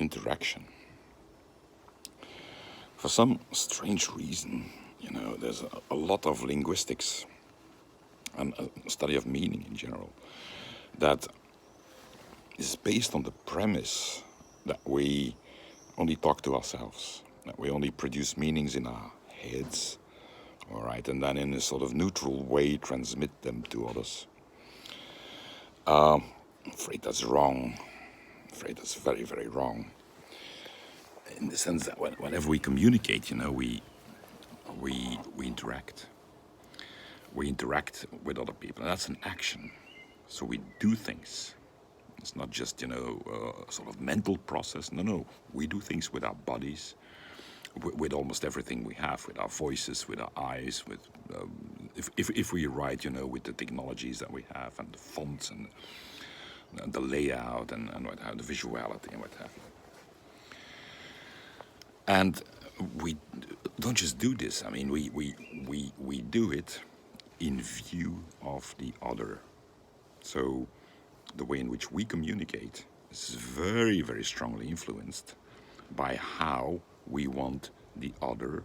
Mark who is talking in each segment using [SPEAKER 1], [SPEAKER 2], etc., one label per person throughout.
[SPEAKER 1] interaction. For some strange reason, there's a lot of linguistics and a study of meaning in general that is based on the premise that we only talk to ourselves, that we only produce meanings in our heads, all right, and then in a sort of neutral way transmit them to others. I'm afraid that's wrong. I'm afraid that's very, very wrong. In the sense that whenever we communicate, we interact. We interact with other people, and that's an action. So we do things. It's not just, a sort of mental process. No. We do things with our bodies, with almost everything we have, with our voices, with our eyes, with if we write, with the technologies that we have, and the fonts, and the layout, and what have, the visuality, and what have you. And we don't just do this. I mean, we do it in view of the other. So the way in which we communicate is very, very strongly influenced by how we want the other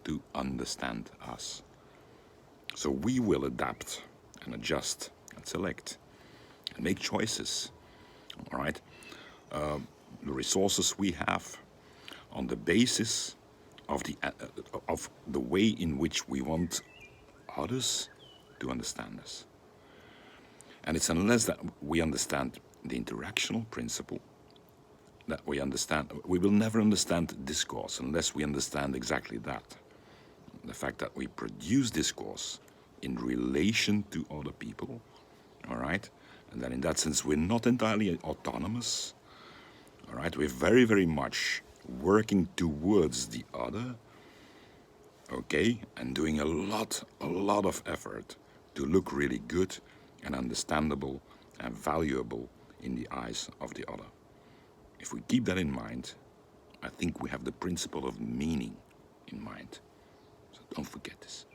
[SPEAKER 1] to understand us. So we will adapt and adjust and select and make choices, all right? The resources we have on the basis of the way in which we want others to understand us. And it's unless that we understand the interactional principle that we will never understand discourse unless we understand exactly that. The fact that we produce discourse in relation to other people, all right? And that in that sense we're not entirely autonomous, all right? We're very, very much working towards the other, okay? And doing a lot of effort to look really good and understandable and valuable in the eyes of the other. If we keep that in mind, I think we have the principle of meaning in mind. So don't forget this.